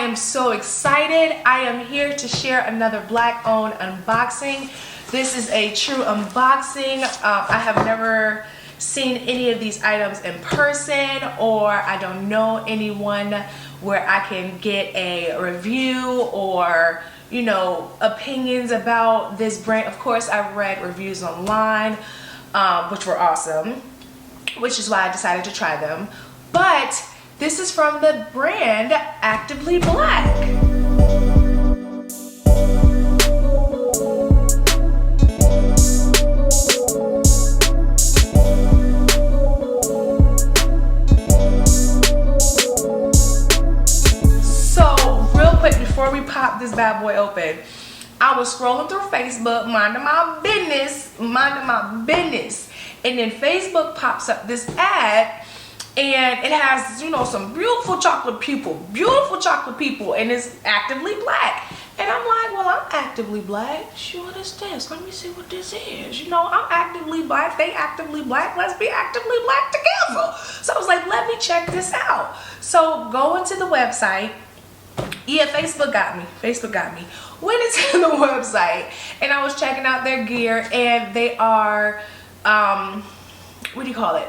am so excited. I am here to share another black owned unboxing. This is a true unboxing. I have never seen any of these items in person, or I don't know anyone where I can get a review or, you know, opinions about this brand. Of course, I read reviews online, which were awesome, which is why I decided to try them. But this is from the brand Actively Black. Before we pop this bad boy open, I was scrolling through Facebook, minding my business, and then Facebook pops up this ad, and it has, you know, some beautiful chocolate people, and it's Actively Black. And I'm like, well, I'm Actively Black. Sure, what is this? Let me see what this is. You know, I'm Actively Black, they Actively Black, let's be Actively Black together. So I was like, let me check this out. So go into the website. Yeah, Facebook got me. Went into the website and I was checking out their gear, and they are, what do you call it?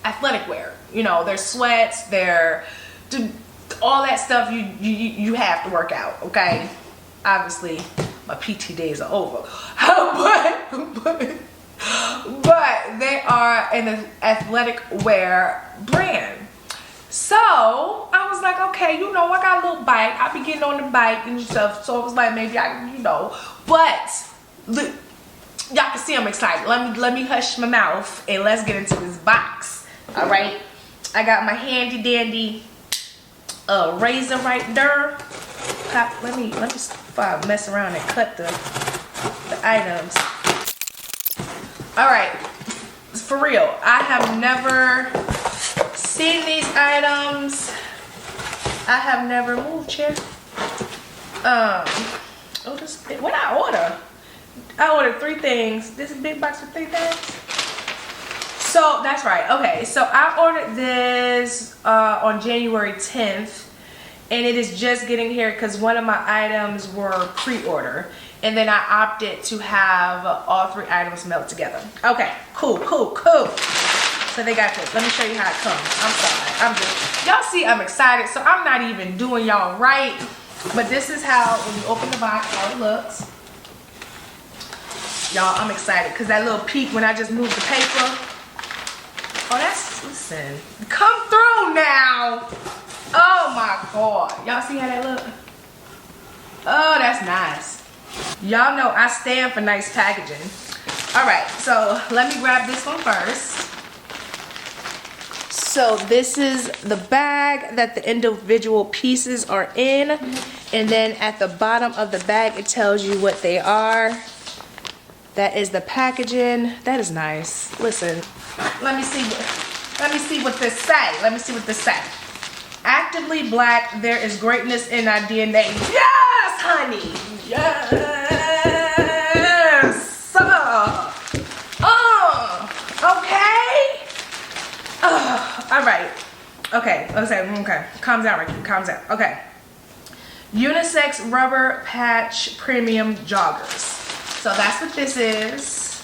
Athletic wear. You know, their sweats, their, all that stuff you have to work out, okay? Obviously, my PT days are over. but they are an athletic wear brand. So I was like, okay, you know, I got a little bike. I be getting on the bike and stuff. So it was like, maybe I, you know, but look, y'all can see I'm excited. Let me hush my mouth and let's get into this box. All right, I got my handy dandy razor right there. Let me mess around and cut the items. All right, for real, I have never seen these items. I have never moved, chair. Oh, this, what I order? I ordered 3 things. This is a big box with 3 things. So that's right. Okay, so I ordered this on January 10th, and it is just getting here because one of my items were pre-order, and then I opted to have all 3 items melt together. Okay, cool. So they got this. Let me show you how it comes. I'm sorry. Y'all see I'm excited, so I'm not even doing y'all right. But this is how, when you open the box, how it looks. Y'all, I'm excited because that little peek when I just moved the paper. Oh, that's, listen. Come through now. Oh my God. Y'all see how that look? Oh, that's nice. Y'all know I stand for nice packaging. All right, so let me grab this one first. So this is the bag that the individual pieces are in, and then at the bottom of the bag it tells you what they are. That is the packaging. That is nice. Listen, let me see what this say. Actively Black, there is greatness in our DNA. Yes, honey. Yes. Okay. All right. Okay. Let's say. Okay. Calm down, Ricky. Calm down. Okay. Unisex rubber patch premium joggers. So that's what this is.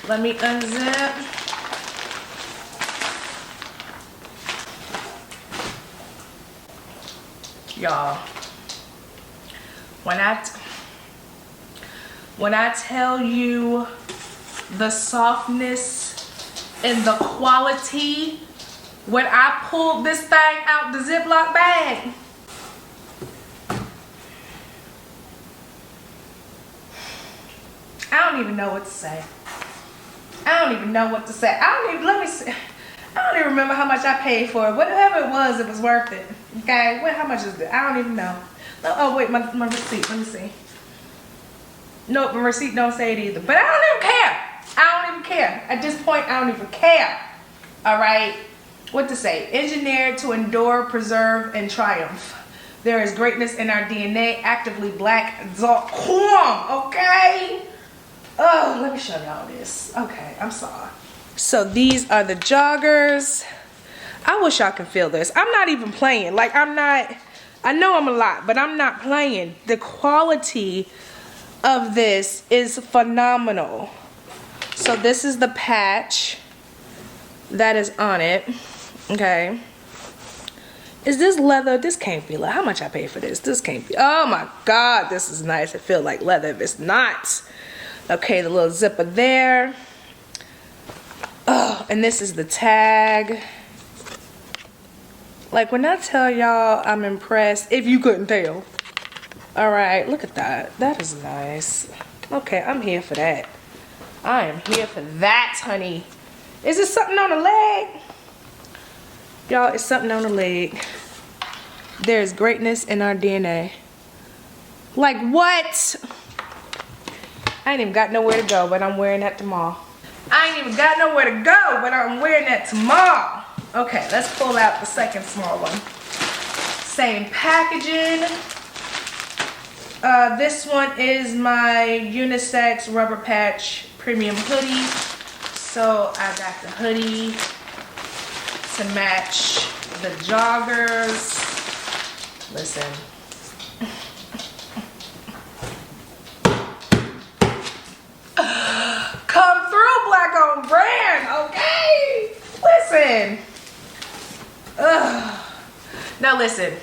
Let me unzip. Y'all, when I tell you the softness and the quality, when I pulled this thing out the Ziploc bag, I don't even know what to say. I don't even remember how much I paid for it. Whatever it was worth it. Okay, how much is it? I don't even know. Oh wait, my receipt. Let me see. Nope, my receipt don't say it either. But I don't even care. At this point, I don't even care. All right. What to say? Engineered to endure, preserve, and triumph. There is greatness in our DNA. Actively Black. Okay. Oh, let me show y'all this. Okay, I'm sorry. So these are the joggers. I wish y'all could feel this. I'm not even playing. Like, I'm not I know I'm a lot, but I'm not playing. The quality of this is phenomenal. So this is the patch that is on it. Okay. Is this leather? This can't be leather. How much I paid for this? This can't be. Oh my God, this is nice. It feels like leather if it's not. Okay, the little zipper there. Oh, and this is the tag. Like when I tell y'all I'm impressed, if you couldn't tell. All right, look at that. That is nice. Okay, I'm here for that. I am here for that, honey. Is it something on the leg? Y'all, it's something on the leg. There's greatness in our DNA. Like what? I ain't even got nowhere to go, but I'm wearing that tomorrow. I ain't even got nowhere to go, but I'm wearing that tomorrow. Okay, let's pull out the second small one. Same packaging. This one is my Unisex rubber patch premium hoodie. So I got the hoodie to match the joggers. Listen. Come through, black on brand, okay? Listen. Now listen.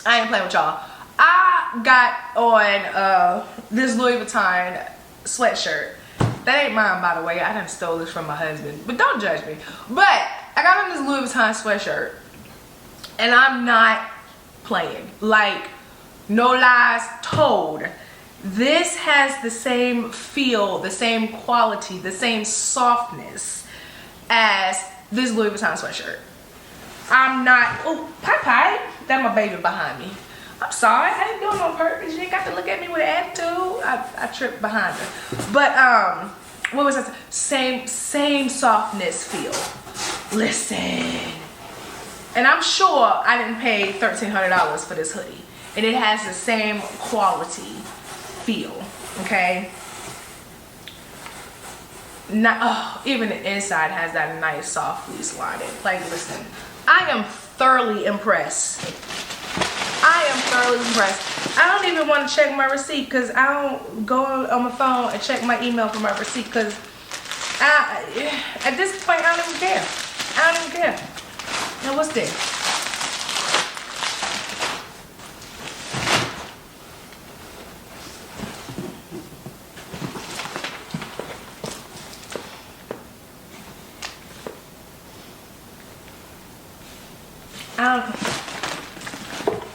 I ain't playing with y'all. I got on this Louis Vuitton sweatshirt. That ain't mine, by the way. I done stole this from my husband. But don't judge me. But I got on this Louis Vuitton sweatshirt. And I'm not playing. Like, no lies told. This has the same feel, the same quality, the same softness as this Louis Vuitton sweatshirt. I'm not, oh, Pie, that's my baby behind me. I'm sorry, I didn't do it on purpose. You ain't got to look at me with an attitude. I tripped behind her. But, what was that? Same softness feel. Listen. And I'm sure I didn't pay $1,300 for this hoodie. And it has the same quality feel, okay? Not, oh, even the inside has that nice soft fleece lining. Like, listen, I am thoroughly impressed. I am thoroughly impressed. I don't even want to check my receipt because I don't go on my phone and check my email for my receipt because at this point I don't even care. I don't even care. Now what's this?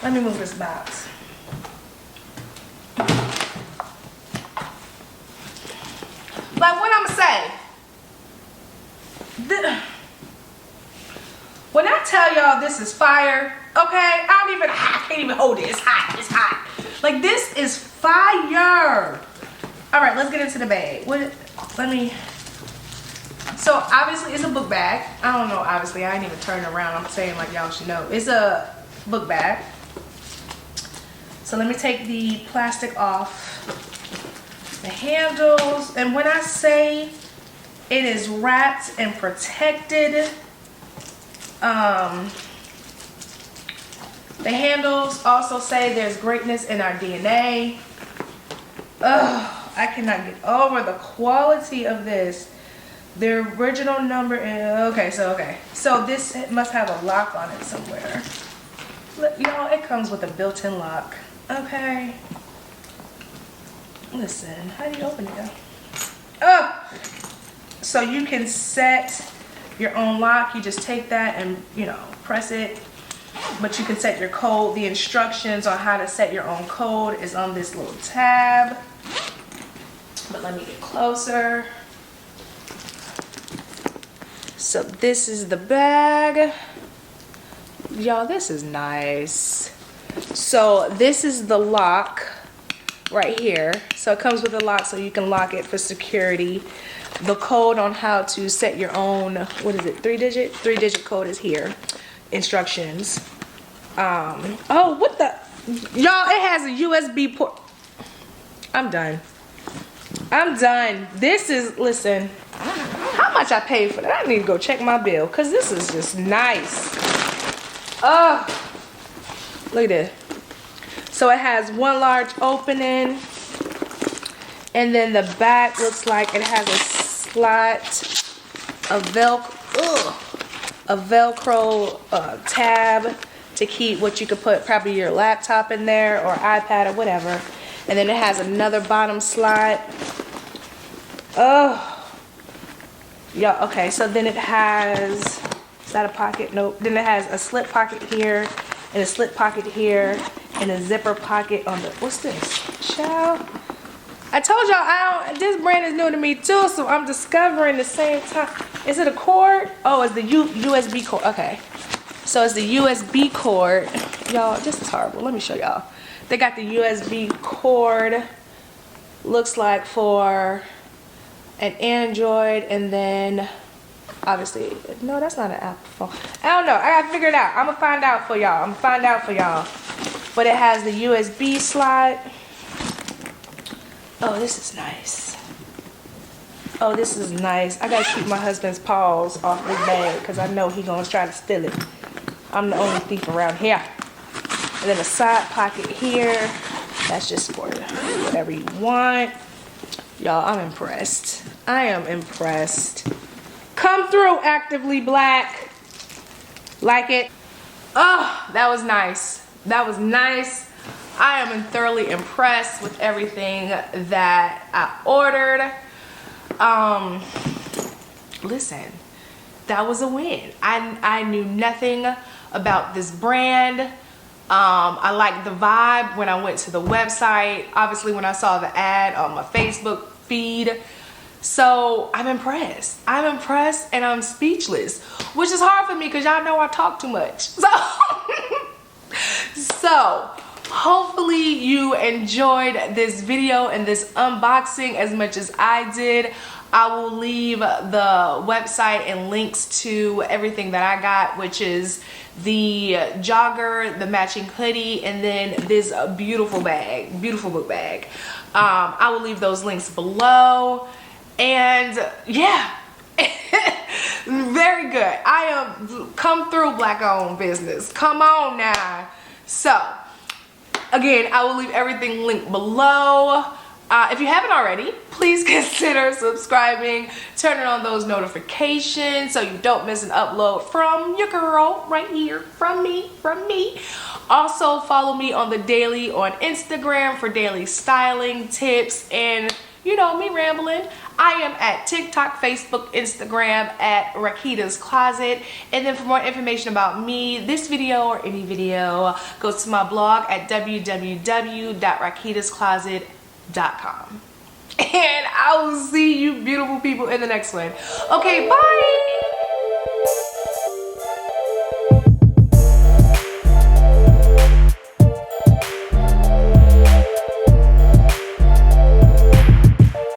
Let me move this box. Like what I'ma say? When I tell y'all this is fire, okay? I can't even hold it. It's hot. It's hot. Like this is fire. All right, let's get into the bag. So obviously it's a book bag. I don't know, obviously I ain't even turning around. I'm saying like y'all should know. It's a book bag. So let me take the plastic off the handles. And when I say it is wrapped and protected, the handles also say there's greatness in our DNA. Ugh, I cannot get over the quality of this. The original number is, okay. So this must have a lock on it somewhere. Look, y'all, it comes with a built-in lock. Okay. Listen, how do you open it? Oh! So you can set your own lock. You just take that and, you know, press it. But you can set your code. The instructions on how to set your own code is on this little tab. But let me get closer. So this is the bag. Y'all, this is nice. So this is the lock right here. So it comes with a lock so you can lock it for security. The code on how to set your own, what is it, 3-digit? 3-digit code is here. Instructions. Oh, what the? Y'all, it has a USB port. I'm done. I'm done. This is, listen, how much I paid for that? I need to go check my bill because this is just nice. Look at this. So it has one large opening, and then the back looks like it has a slot, a Velcro tab to keep what you could put probably your laptop in there or iPad or whatever. And then it has another bottom slot. Oh. Yeah, okay, so then it has, is that a pocket? Nope. Then it has a slip pocket here, and a slip pocket here, and a zipper pocket on the, what's this? Child. I told y'all, this brand is new to me too, so I'm discovering the same time. Is it a cord? Oh, it's the USB cord. Okay. So it's the USB cord. Y'all, this is horrible. Let me show y'all. They got the USB cord. Looks like for an Android, and then obviously, no, that's not an Apple phone. I don't know. I gotta figure it out. I'm gonna find out for y'all. But it has the USB slot. Oh, this is nice. Oh, this is nice. I gotta keep my husband's paws off this bag because I know he's gonna try to steal it. I'm the only thief around here. And then a side pocket here. That's just for whatever you want. Y'all, I'm impressed. I am impressed. Come through, Actively Black. Like it. Oh, that was nice. That was nice. I am thoroughly impressed with everything that I ordered. Listen, that was a win. I knew nothing about this brand. I liked the vibe when I went to the website. Obviously, when I saw the ad on my Facebook feed. So I'm impressed. I'm impressed and I'm speechless, which is hard for me because y'all know I talk too much. So hopefully you enjoyed this video and this unboxing as much as I did. I will leave the website and links to everything that I got, which is the jogger, the matching hoodie, and then this beautiful bag, beautiful book bag. I will leave those links below. And yeah, very good. I am come through Black owned business. Come on now. So again, I will leave everything linked below. If you haven't already, please consider subscribing, turning on those notifications so you don't miss an upload from your girl right here, from me. Also, follow me on the daily on Instagram for daily styling tips and, you know, me rambling. I am at TikTok, Facebook, Instagram at Rakita's Closet. And then for more information about me, this video or any video, go to my blog at www.rakitascloset.com. And I will see you beautiful people in the next one. Okay, bye.